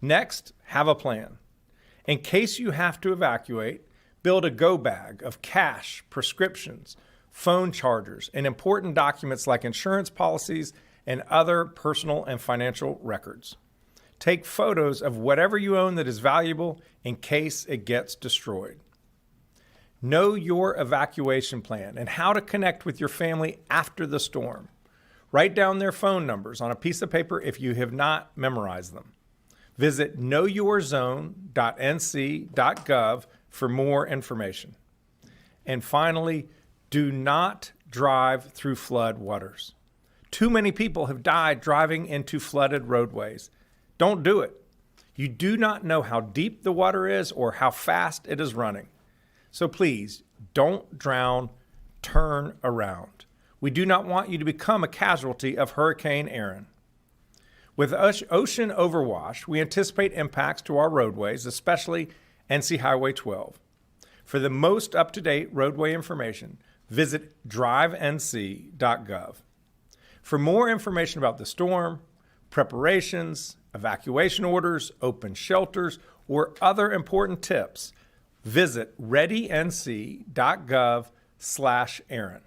Next, have a plan. In case you have to evacuate, build a go bag of cash, prescriptions, phone chargers, and important documents like insurance policies and other personal and financial records. Take photos of whatever you own that is valuable in case it gets destroyed. Know your evacuation plan and how to connect with your family after the storm. Write down their phone numbers on a piece of paper if you have not memorized them. Visit knowyourzone.nc.gov for more information. And finally, do not drive through flood waters. Too many people have died driving into flooded roadways. Don't do it. You do not know how deep the water is or how fast it is running. So please, don't drown, turn around. We do not want you to become a casualty of Hurricane Erin. With ocean overwash, we anticipate impacts to our roadways, especially NC Highway 12. For the most up-to-date roadway information, visit drivenc.gov. For more information about the storm, preparations, evacuation orders, open shelters, or other important tips, visit readync.gov/Erin.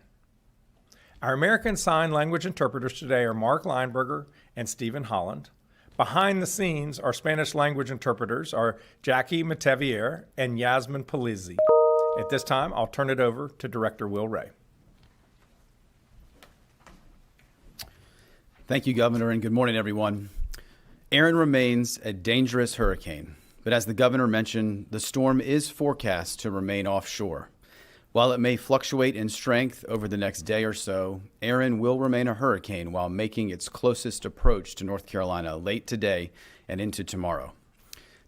Our American Sign Language interpreters today are Mark Lineberger and Stephen Holland. Behind the scenes, our Spanish language interpreters are Jackie Matevier and Yasmin Palizzi. At this time, I'll turn it over to Director Will Ray. Thank you, Governor, and good morning, everyone. Erin remains a dangerous hurricane, but as the governor mentioned, the storm is forecast to remain offshore. While it may fluctuate in strength over the next day or so, Erin will remain a hurricane while making its closest approach to North Carolina late today and into tomorrow.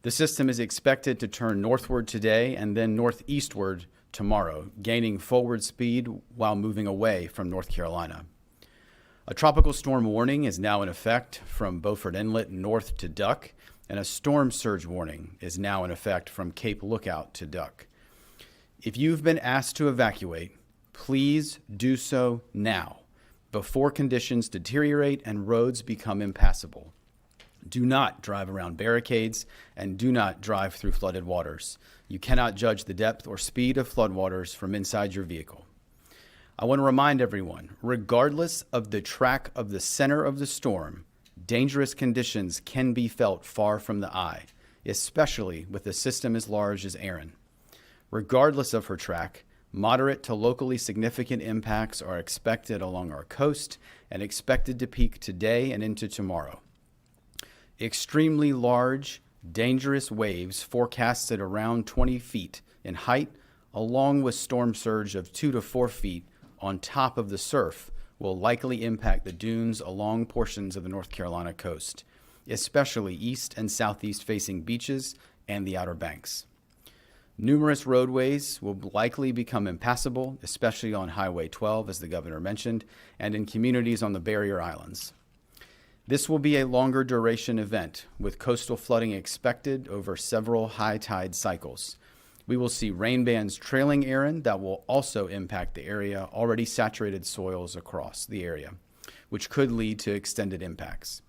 The system is expected to turn northward today and then northeastward tomorrow, gaining forward speed while moving away from North Carolina. A tropical storm warning is now in effect from Beaufort Inlet north to Duck, and a storm surge warning is now in effect from Cape Lookout to Duck. If you've been asked to evacuate, please do so now, before conditions deteriorate and roads become impassable. Do not drive around barricades and do not drive through flooded waters. You cannot judge the depth or speed of floodwaters from inside your vehicle. I want to remind everyone, regardless of the track of the center of the storm, dangerous conditions can be felt far from the eye, especially with a system as large as Erin. Regardless of her track, moderate to locally significant impacts are expected along our coast and expected to peak today and into tomorrow. Extremely large, dangerous waves forecasted around 20 feet in height, along with storm surge of 2 to 4 feet on top of the surf, will likely impact the dunes along portions of the North Carolina coast, especially east and southeast facing beaches and the Outer Banks. Numerous roadways will likely become impassable, especially on Highway 12, as the governor mentioned, and in communities on the barrier islands. This will be a longer duration event, with coastal flooding expected over several high tide cycles. We will see rain bands trailing Erin that will also impact the area, already saturated soils across the area, which could lead to extended impacts.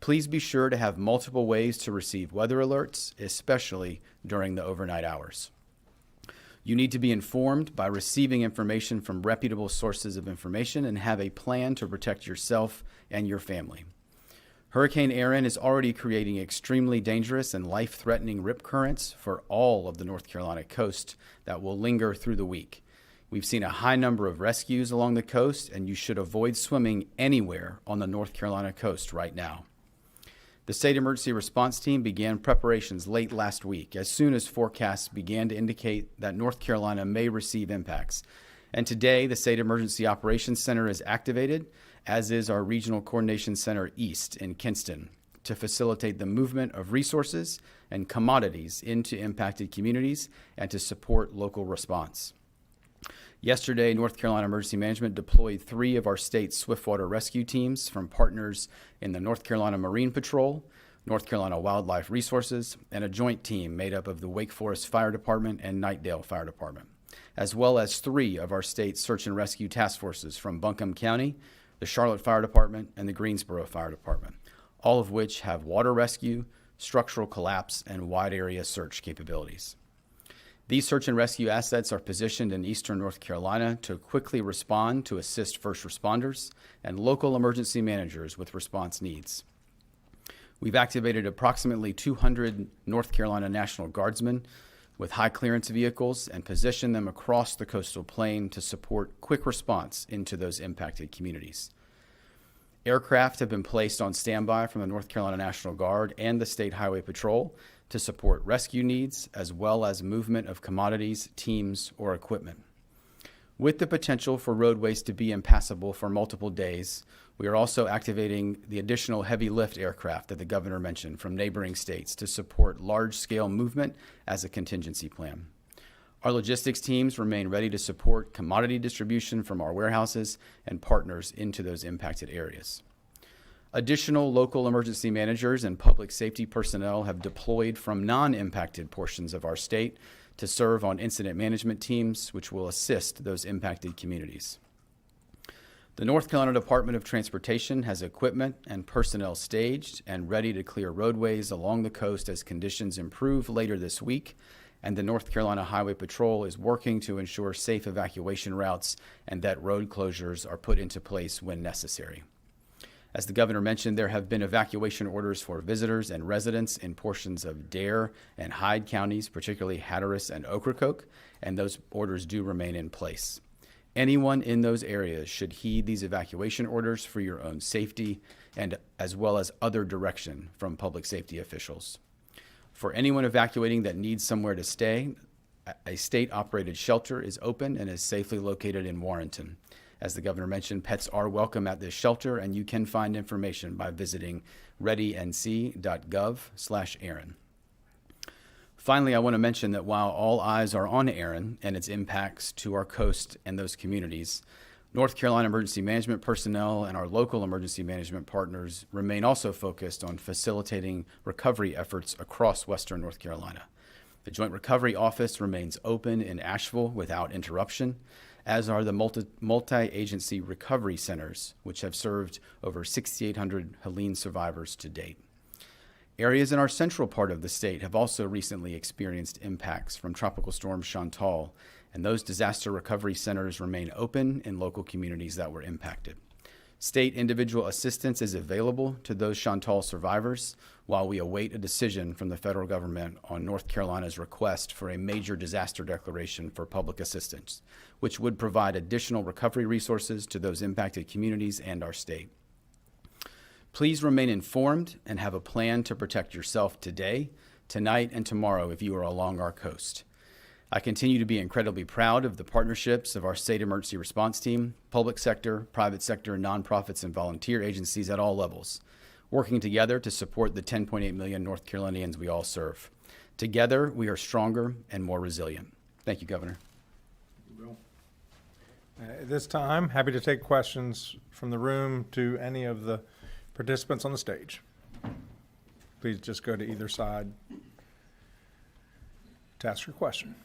Please be sure to have multiple ways to receive weather alerts, especially during the overnight hours. You need to be informed by receiving information from reputable sources of information and have a plan to protect yourself and your family. Hurricane Erin is already creating extremely dangerous and life-threatening rip currents for all of the North Carolina coast that will linger through the week. We've seen a high number of rescues along the coast, and you should avoid swimming anywhere on the North Carolina coast right now. The State Emergency Response Team began preparations late last week as soon as forecasts began to indicate that North Carolina may receive impacts. And today, the State Emergency Operations Center is activated, as is our Regional Coordination Center East in Kinston, to facilitate the movement of resources and commodities into impacted communities and to support local response. Yesterday, North Carolina Emergency Management deployed 3 of our state's swiftwater rescue teams from partners in the North Carolina Marine Patrol, North Carolina Wildlife Resources, and a joint team made up of the Wake Forest Fire Department and Knightdale Fire Department, as well as 3 of our state's search and rescue task forces from Buncombe County, the Charlotte Fire Department, and the Greensboro Fire Department, all of which have water rescue, structural collapse, and wide area search capabilities. These search and rescue assets are positioned in eastern North Carolina to quickly respond to assist first responders and local emergency managers with response needs. We've activated approximately 200 North Carolina National Guardsmen with high clearance vehicles and positioned them across the coastal plain to support quick response into those impacted communities. Aircraft have been placed on standby from the North Carolina National Guard and the State Highway Patrol to support rescue needs as well as movement of commodities, teams, or equipment. With the potential for roadways to be impassable for multiple days, we are also activating the additional heavy lift aircraft that the governor mentioned from neighboring states to support large-scale movement as a contingency plan. Our logistics teams remain ready to support commodity distribution from our warehouses and partners into those impacted areas. Additional local emergency managers and public safety personnel have deployed from non-impacted portions of our state to serve on incident management teams, which will assist those impacted communities. The North Carolina Department of Transportation has equipment and personnel staged and ready to clear roadways along the coast as conditions improve later this week, and the North Carolina Highway Patrol is working to ensure safe evacuation routes and that road closures are put into place when necessary. As the governor mentioned, there have been evacuation orders for visitors and residents in portions of Dare and Hyde counties, particularly Hatteras and Ocracoke, and those orders do remain in place. Anyone in those areas should heed these evacuation orders for your own safety and as well as other direction from public safety officials. For anyone evacuating that needs somewhere to stay, a state-operated shelter is open and is safely located in Warrenton. As the governor mentioned, pets are welcome at this shelter, and you can find information by visiting readync.gov/Erin. Finally, I want to mention that while all eyes are on Erin and its impacts to our coast and those communities, North Carolina emergency management personnel and our local emergency management partners remain also focused on facilitating recovery efforts across Western North Carolina. The Joint Recovery Office remains open in Asheville without interruption, as are the multi-agency recovery centers, which have served over 6,800 Helene survivors to date. Areas in our central part of the state have also recently experienced impacts from Tropical Storm Chantal, and those disaster recovery centers remain open in local communities that were impacted. State individual assistance is available to those Chantal survivors while we await a decision from the federal government on North Carolina's request for a major disaster declaration for public assistance, which would provide additional recovery resources to those impacted communities and our state. Please remain informed and have a plan to protect yourself today, tonight, and tomorrow if you are along our coast. I continue to be incredibly proud of the partnerships of our state emergency response team, public sector, private sector, nonprofits, and volunteer agencies at all levels, working together to support the 10.8 million North Carolinians we all serve. Together, we are stronger and more resilient. Thank you, Governor. At this time, happy to take questions from the room to any of the participants on the stage. Please just go to either side to ask your question.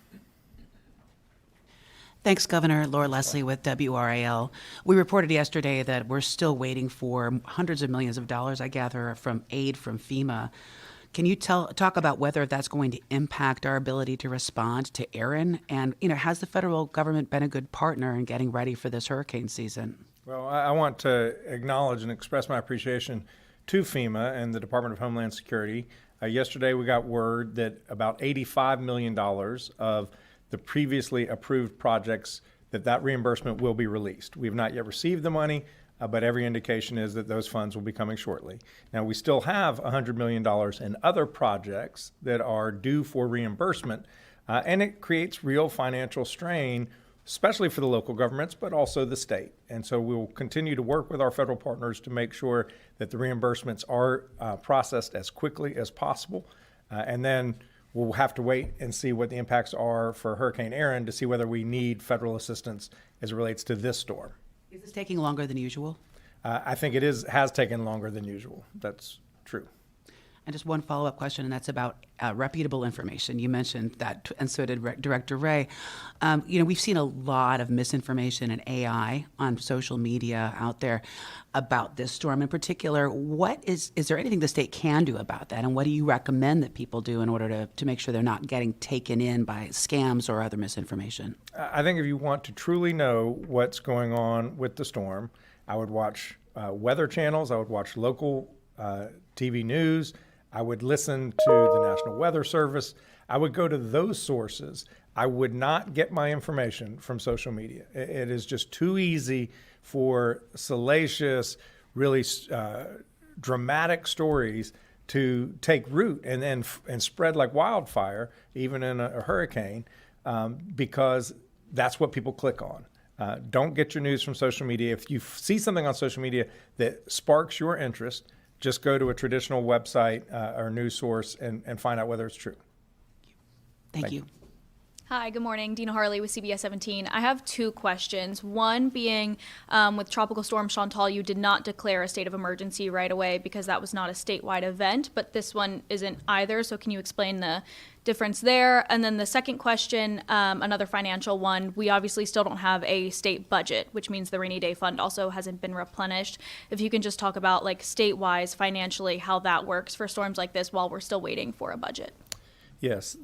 Thanks, Governor. Laura Leslie with WRAL. We reported yesterday that we're still waiting for hundreds of millions of dollars, I gather, from aid from FEMA. Can you talk about whether that's going to impact our ability to respond to Erin? And, has the federal government been a good partner in getting ready for this hurricane season? Well, I want to acknowledge and express my appreciation to FEMA and the Department of Homeland Security. Yesterday, we got word that about $85 million of the previously approved projects, that reimbursement will be released. We have not yet received the money, but every indication is that those funds will be coming shortly. Now, we still have $100 million in other projects that are due for reimbursement, and it creates real financial strain, especially for the local governments, but also the state. And so we will continue to work with our federal partners to make sure that the reimbursements are processed as quickly as possible. And then we'll have to wait and see what the impacts are for Hurricane Erin to see whether we need federal assistance as it relates to this storm. Is this taking longer than usual? I think it has taken longer than usual. That's true. And just one follow-up question, and that's about reputable information. You mentioned that, and so did Director Ray. We've seen a lot of misinformation and AI on social media out there about this storm in particular. Is there anything the state can do about that? And what do you recommend that people do in order to make sure they're not getting taken in by scams or other misinformation? I think if you want to truly know what's going on with the storm, I would watch weather channels. I would watch local TV news. I would listen to the National Weather Service. I would go to those sources. I would not get my information from social media. It is just too easy for salacious, really dramatic stories to take root and spread like wildfire, even in a hurricane, because that's what people click on. Don't get your news from social media. If you see something on social media that sparks your interest, just go to a traditional website or news source and find out whether it's true. Thank you. Hi, good morning. Dina Harley with CBS 17. I have two questions. One being, with Tropical Storm Chantal, you did not declare a state of emergency right away because that was not a statewide event, but this one isn't either. So can you explain the difference there? And then the second question, another financial one, we obviously still don't have a state budget, which means the rainy day fund also hasn't been replenished. If you can just talk about, like, state-wise financially how that works for storms like this while we're still waiting for a budget. Yes.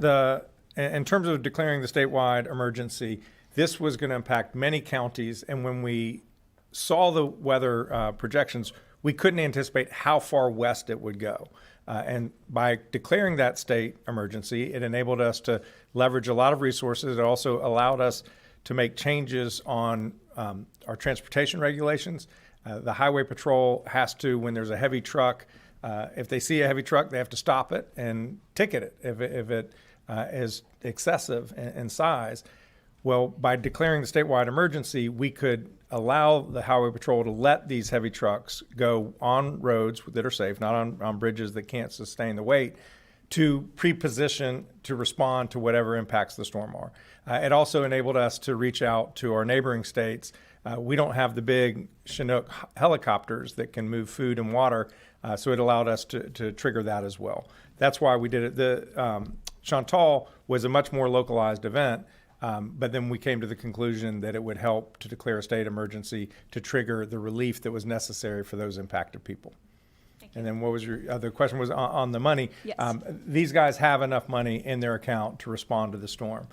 In terms of declaring the statewide emergency, this was going to impact many counties. And when we saw the weather projections, we couldn't anticipate how far west it would go. And by declaring that state emergency, it enabled us to leverage a lot of resources. It also allowed us to make changes on our transportation regulations. The Highway Patrol has to, when there's a heavy truck, if they see a heavy truck, they have to stop it and ticket it if it is excessive in size. Well, by declaring the statewide emergency, we could allow the Highway Patrol to let these heavy trucks go on roads that are safe, not on bridges that can't sustain the weight, to pre-position to respond to whatever impacts the storm are. It also enabled us to reach out to our neighboring states. We don't have the big Chinook helicopters that can move food and water, so it allowed us to trigger that as well. That's why we did it. The Chantal was a much more localized event, but then we came to the conclusion that it would help to declare a state emergency to trigger the relief that was necessary for those impacted people. And then what was your other question? Was on the money. Yes. These guys have enough money in their account to respond to the storm.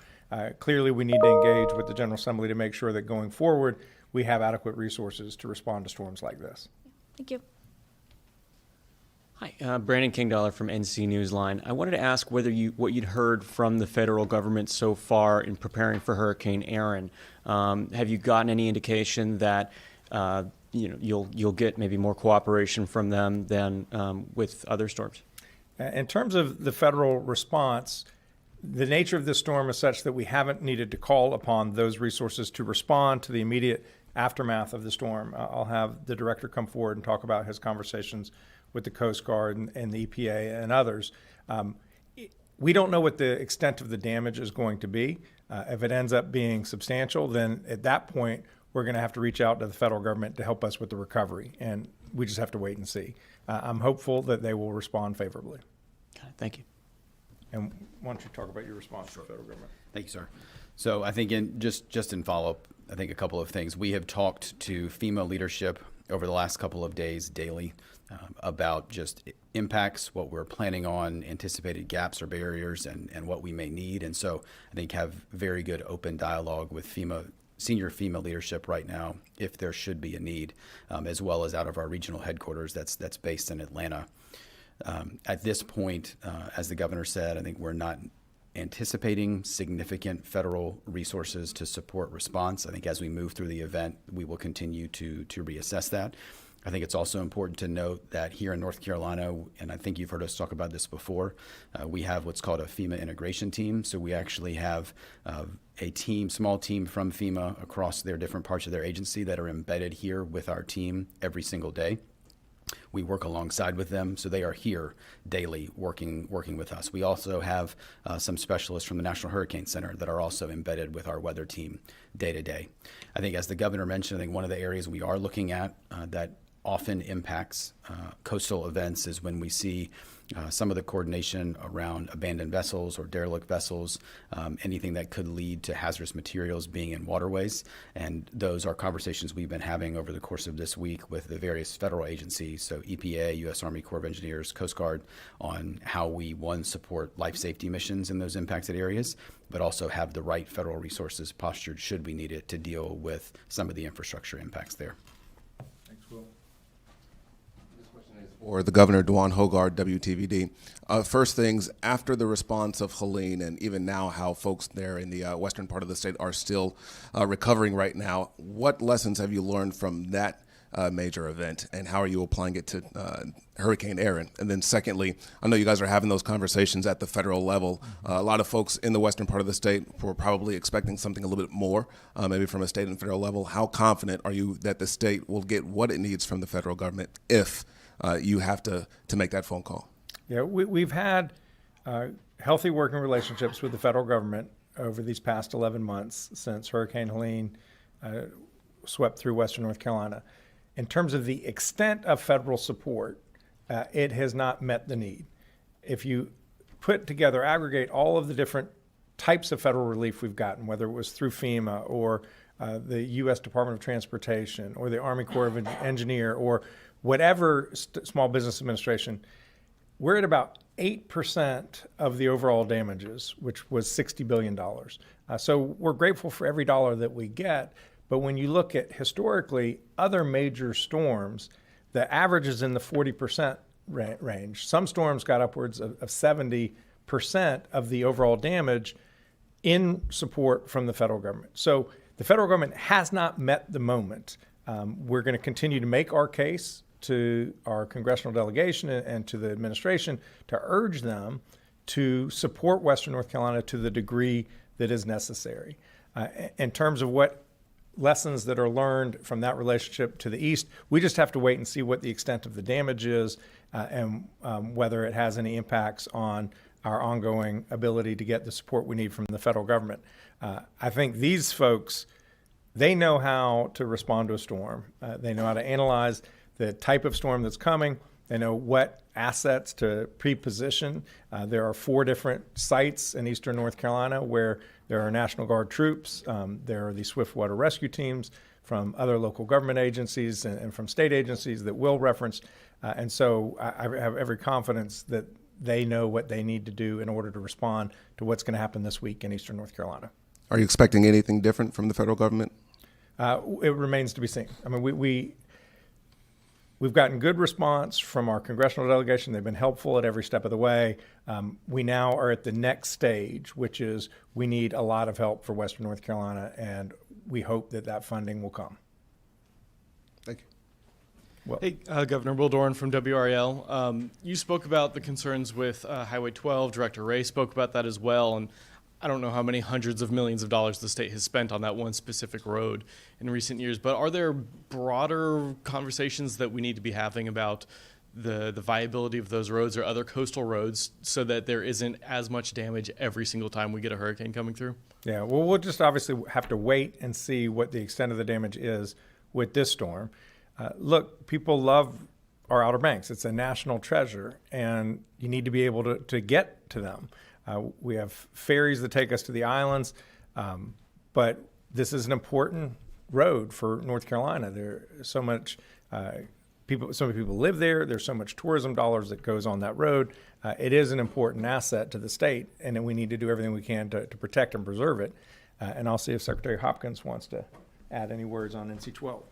Clearly, we need to engage with the General Assembly to make sure that going forward, we have adequate resources to respond to storms like this. Thank you. Hi, Brandon Kingdollar from NC Newsline. I wanted to ask what you'd heard from the federal government so far in preparing for Hurricane Erin. Have you gotten any indication that you'll get maybe more cooperation from them than with other storms? In terms of the federal response, the nature of this storm is such that we haven't needed to call upon those resources to respond to the immediate aftermath of the storm. I'll have the director come forward and talk about his conversations with the Coast Guard and the EPA and others. We don't know what the extent of the damage is going to be. If it ends up being substantial, then at that point, we're going to have to reach out to the federal government to help us with the recovery, and we just have to wait and see. I'm hopeful that they will respond favorably. Okay, thank you. And why don't you talk about your response to the federal government? Thank you, sir. So I think just in follow-up, I think a couple of things. We have talked to FEMA leadership over the last couple of days daily about just impacts, what we're planning on, anticipated gaps or barriers, and what we may need. And so I think have very good open dialogue with senior FEMA leadership right now if there should be a need, as well as out of our regional headquarters that's based in Atlanta. At this point, as the governor said, I think we're not anticipating significant federal resources to support response. I think as we move through the event, we will continue to reassess that. I think it's also important to note that here in North Carolina, and I think you've heard us talk about this before, we have what's called a FEMA integration team. So we actually have a small team from FEMA across their different parts of their agency that are embedded here with our team every single day. We work alongside with them, so they are here daily working with us. We also have some specialists from the National Hurricane Center that are also embedded with our weather team day to day. I think as the governor mentioned, I think one of the areas we are looking at that often impacts coastal events is when we see some of the coordination around abandoned vessels or derelict vessels, anything that could lead to hazardous materials being in waterways. And those are conversations we've been having over the course of this week with the various federal agencies, so EPA, U.S. Army Corps of Engineers, Coast Guard, on how we, one, support life safety missions in those impacted areas, but also have the right federal resources postured should we need it to deal with some of the infrastructure impacts there. Thanks, Will. Or the Governor, Dwan Hoggard, WTVD. First things, after the response of Helene, and even now how folks there in the western part of the state are still recovering right now, what lessons have you learned from that major event, and how are you applying it to Hurricane Erin? And then secondly, I know you guys are having those conversations at the federal level. A lot of folks in the western part of the state were probably expecting something a little bit more, maybe from a state and federal level. How confident are you that the state will get what it needs from the federal government if you have to make that phone call? Yeah, we've had healthy working relationships with the federal government over these past 11 months since Hurricane Helene swept through western North Carolina. In terms of the extent of federal support, it has not met the need. If you put together, aggregate all of the different types of federal relief we've gotten, whether it was through FEMA or the U.S. Department of Transportation or the Army Corps of Engineer or whatever Small Business Administration, we're at about 8% of the overall damages, which was $60 billion. So we're grateful for every dollar that we get. But when you look at historically other major storms, the average is in the 40% range. Some storms got upwards of 70% of the overall damage in support from the federal government. So the federal government has not met the moment. We're going to continue to make our case to our congressional delegation and to the administration to urge them to support Western North Carolina to the degree that is necessary. In terms of what lessons that are learned from that relationship to the east, we just have to wait and see what the extent of the damage is and whether it has any impacts on our ongoing ability to get the support we need from the federal government. I think these folks, they know how to respond to a storm. They know how to analyze the type of storm that's coming. They know what assets to pre-position. There are 4 different sites in eastern North Carolina where there are National Guard troops. There are the swiftwater rescue teams from other local government agencies and from state agencies that Will reference. And so I have every confidence that they know what they need to do in order to respond to what's going to happen this week in eastern North Carolina. Are you expecting anything different from the federal government? It remains to be seen. I mean, we've gotten good response from our congressional delegation. They've been helpful at every step of the way. We now are at the next stage, which is we need a lot of help for Western North Carolina, and we hope that that funding will come. Thank you. Well, Hey, Governor Will Doran from WRAL. You spoke about the concerns with Highway 12. Director Ray spoke about that as well. And I don't know how many hundreds of millions of dollars the state has spent on that one specific road in recent years, but are there broader conversations that we need to be having about the viability of those roads or other coastal roads so that there isn't as much damage every single time we get a hurricane coming through? yeah, well, we'll just obviously have to wait and see what the extent of the damage is with this storm. Look, people love our Outer Banks. It's a national treasure, and you need to be able to get to them. We have ferries that take us to the islands, but this is an important road for North Carolina. There's so much so many people live there. There's so much tourism dollars that goes on that road. It is an important asset to the state, and then we need to do everything we can to protect and preserve it. And I'll see if Secretary Hopkins wants to add any words on NC-12.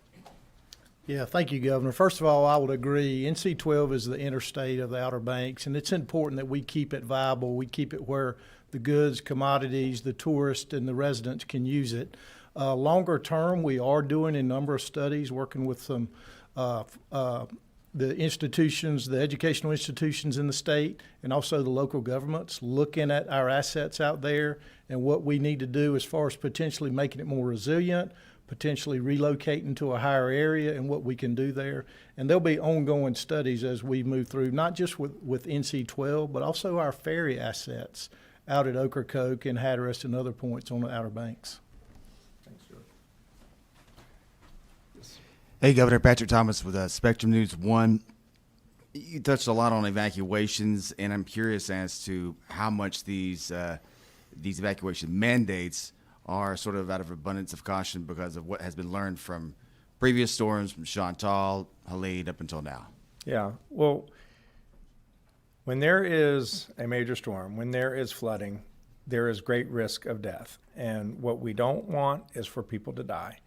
Yeah, thank you, Governor. First of all, I would agree. NC-12 is the interstate of the Outer Banks, and it's important that we keep it viable. We keep it where the goods, commodities, the tourists, and the residents can use it. Longer term, we are doing a number of studies, working with some the institutions, the educational institutions in the state, and also the local governments, looking at our assets out there and what we need to do as far as potentially making it more resilient, potentially relocating to a higher area and what we can do there. And there'll be ongoing studies as we move through, not just with NC-12, but also our ferry assets out at Ocracoke and Hatteras and other points on the Outer Banks. Thanks, George. Hey, Governor Patrick Thomas with Spectrum News 1. You touched a lot on evacuations, and I'm curious as to how much these evacuation mandates are sort of out of abundance of caution because of what has been learned from previous storms, from Chantal, Helene, up until now. Yeah. Well, when there is a major storm, when there is flooding, there is great risk of death. And what we don't want is for people to die.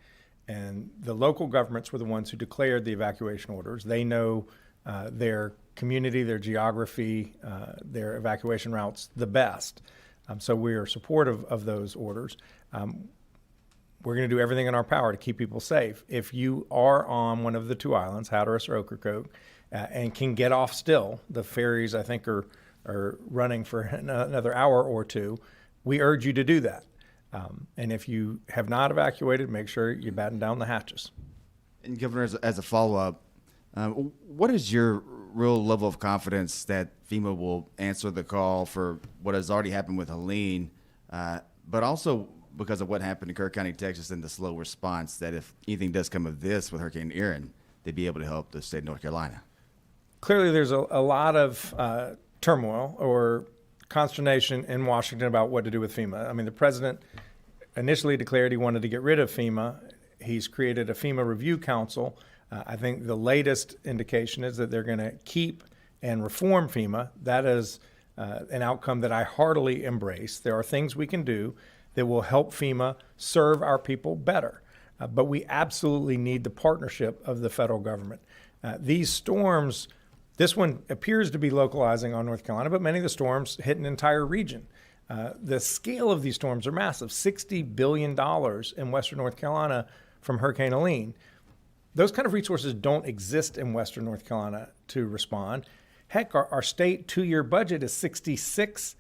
And the local governments were the ones who declared the evacuation orders. They know their community, their geography, their evacuation routes the best. So we are supportive of those orders. We're going to do everything in our power to keep people safe. If you are on one of the two islands, Hatteras or Ocracoke, and can get off still, the ferries I think are running for another hour or two, we urge you to do that. And if you have not evacuated, make sure you batten down the hatches. And Governor, as a follow-up, what is your real level of confidence that FEMA will answer the call for what has already happened with Helene, but also because of what happened in Kirk County, Texas, and the slow response, that if anything does come of this with Hurricane Erin, they'd be able to help the state of North Carolina? Clearly, there's a lot of turmoil or consternation in Washington about what to do with FEMA. I mean, the president initially declared he wanted to get rid of FEMA. He's created a FEMA review council. I think the latest indication is that they're going to keep and reform FEMA. That is an outcome that I heartily embrace. There are things we can do that will help FEMA serve our people better. But we absolutely need the partnership of the federal government. These storms, this one appears to be localizing on North Carolina, but many of the storms hit an entire region. The scale of these storms are massive, $60 billion in Western North Carolina from Hurricane Erin. Those kind of resources don't exist in Western North Carolina to respond. Heck, our state 2-year budget is $66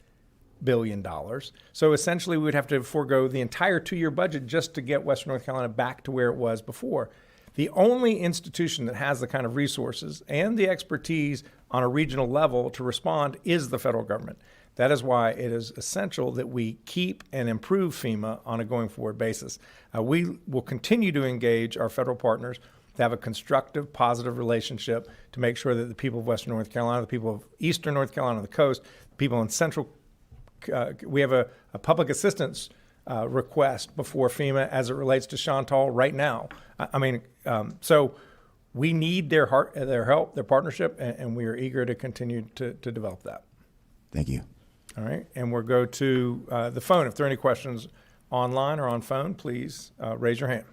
billion. So essentially we would have to forego the entire 2-year budget just to get Western North Carolina back to where it was before. The only institution that has the kind of resources and the expertise on a regional level to respond is the federal government. That is why it is essential that we keep and improve FEMA on a going forward basis. We will continue to engage our federal partners to have a constructive, positive relationship to make sure that the people of Western North Carolina, the people of Eastern North Carolina, the coast, people in Central, we have a public assistance request before FEMA as it relates to Chantal right now. So we need their help, their partnership, and we are eager to continue to develop that. Thank you. All right, and we'll go to the phone. If there are any questions online or on phone, please raise your hand.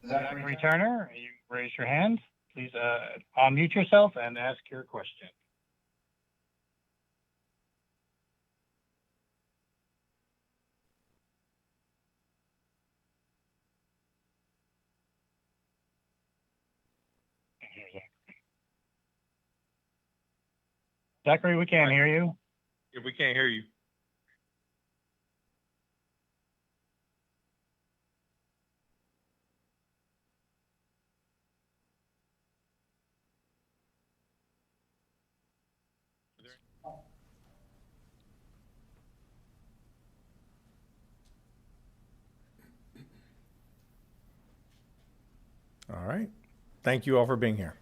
Zachary Turner, you raise your hand. Please unmute yourself and ask your question. Zachary, we can't hear you. Yeah, we can't hear you. All right. Thank you all for being here.